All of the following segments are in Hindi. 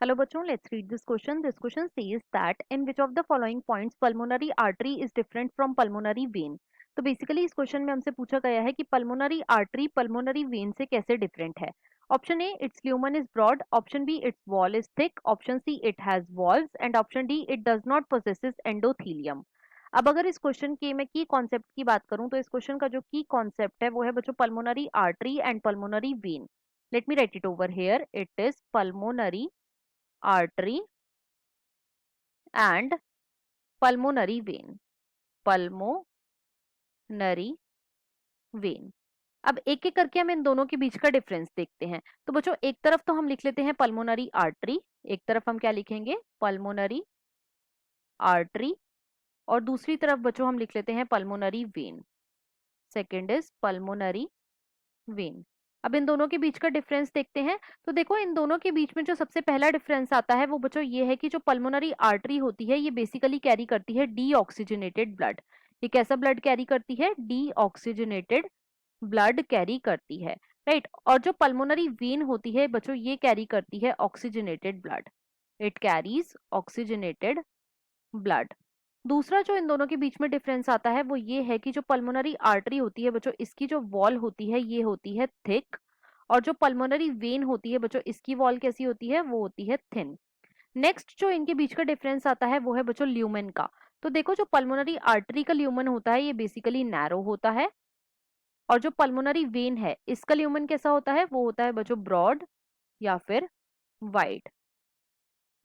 Hello बच्चों, let's read this question. This question says that in which of the following points pulmonary artery is different from pulmonary vein. तो बेसिकली इस क्वेश्चन में हमसे पूछा गया है कि पल्मोनरी आर्टरी पल्मोनरी वेन से कैसे डिफरेंट है. Option A it's lumen is broad, option B it's wall is thick, option C it has valves and option D it does not possesses endothelium. अब अगर इस क्वेश्चन के मैं की कॉन्सेप्ट की बात करूं तो इस क्वेश्चन का जो की कॉन्सेप्ट है वो है बच्चों pulmonary artery and pulmonary vein. Let me right it over here. It is pulmonary artery and pulmonary vein. Pulmonary vein. अब एक एक करके हम इन दोनों के बीच का डिफरेंस देखते हैं. तो बच्चों एक तरफ तो हम लिख लेते हैं पल्मोनरी आर्टरी, एक तरफ हम क्या लिखेंगे पल्मोनरी आर्टरी, और दूसरी तरफ बच्चों हम लिख लेते हैं pulmonary vein. Second is pulmonary vein. अब इन दोनों के बीच का डिफरेंस देखते हैं. तो देखो इन दोनों के बीच में जो सबसे पहला डिफरेंस आता है वो बच्चों ये है कि जो पल्मोनरी आर्टरी होती है ये बेसिकली कैरी करती है डीऑक्सीजनेटेड ब्लड. ये कैसा ब्लड कैरी करती है? डीऑक्सीजनेटेड ब्लड कैरी करती है, राइट. और जो पल्मोनरी वेन होती है बच्चों ये कैरी करती है oxygenated blood. It carries oxygenated blood. दूसरा जो इन दोनों के बीच में डिफरेंस आता है वो ये है कि जो पल्मोनरी आर्टरी होती है बच्चों इसकी जो वॉल होती है ये होती है थिक, और जो पल्मोनरी वेन होती है बच्चों इसकी वॉल कैसी होती है? वो होती है थिन. नेक्स्ट जो इनके बीच का डिफरेंस आता है वो है बच्चों ल्यूमेन का. तो देखो जो पल्मोनरी आर्टरी का ल्यूमेन होता है ये बेसिकली नैरो होता है, और जो पल्मोनरी वेन है इसका ल्यूमेन कैसा होता है? वो होता है बच्चों ब्रॉड या फिर वाइड,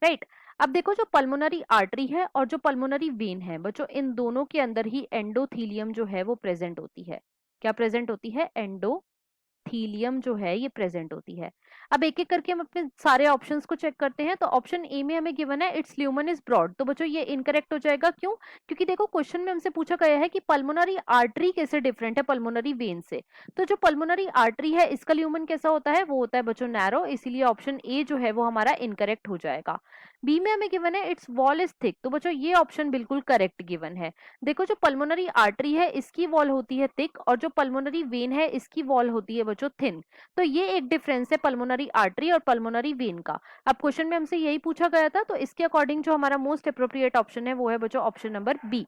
राइट. अब देखो जो पल्मोनरी आर्टरी है और जो पल्मोनरी वेन है बच्चों इन दोनों के अंदर ही एंडोथीलियम जो है वो प्रेजेंट होती है. क्या प्रेजेंट होती है? एंडोथीलियम जो है ये प्रेजेंट होती है. अब एक एक करके हम अपने सारे ऑप्शंस को चेक करते हैं. तो ऑप्शन ए में हमें गिवन है इट्स ल्यूमन इज ब्रॉड. तो बच्चों ये इनकरेक्ट हो जाएगा. क्यों? क्योंकि देखो क्वेश्चन में हमसे पूछा गया है कि पल्मोनरी आर्टरी कैसे डिफरेंट है पल्मोनरी वेन से. तो जो पल्मोनरी आर्टरी है इसका ल्यूमन कैसा होता है? वो होता है बच्चों नैरो. इसीलिए ऑप्शन ए जो है वो हमारा इनकरेक्ट हो जाएगा. बी में हमें गिवन है इट्स वॉल इज थिक. तो बच्चों ये ऑप्शन बिल्कुल करेक्ट गिवन है. देखो जो पल्मोनरी आर्टरी है इसकी वॉल होती है थिक, और जो पल्मोनरी वेन है इसकी वॉल होती है बच्चों थिन. तो ये एक डिफरेंस है पल्मोनरी आर्टरी और पल्मोनरी वेन का. अब क्वेश्चन में हमसे यही पूछा गया था तो इसके अकॉर्डिंग जो हमारा मोस्ट अप्रोप्रिएट ऑप्शन है वो है बच्चों option number B.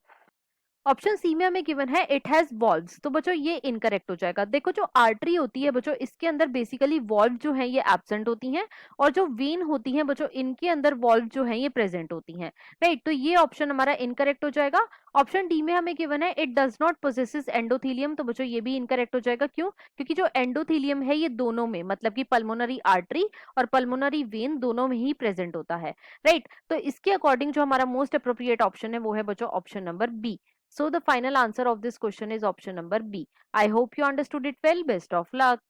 Option C में हमें गिवन है इट हैज वॉल्व्स. तो बच्चों ये इनकरेक्ट हो जाएगा. देखो जो आर्टरी होती है बच्चों इसके अंदर बेसिकली वॉल्व जो है ये एब्सेंट होती हैं, और जो वेन होती है बच्चों इनके अंदर वॉल्व जो है ये प्रेजेंट होती हैं, राइट. तो ये ऑप्शन हमारा इनकरेक्ट हो जाएगा. ऑप्शन डी में हमें गिवन है it does not possesses endothelium. तो बच्चों ये भी इनकरेक्ट हो जाएगा. क्यों? क्योंकि जो एंडोथीलियम है ये दोनों में मतलब कि पल्मोनरी आर्टरी और पल्मोनरी वेन दोनों में ही प्रेजेंट होता है, राइट. तो इसके अकॉर्डिंग जो हमारा मोस्ट अप्रोप्रिएट ऑप्शन है वो है बच्चों option number B. So the final answer of this question is option number B. I hope you understood it well. Best of luck.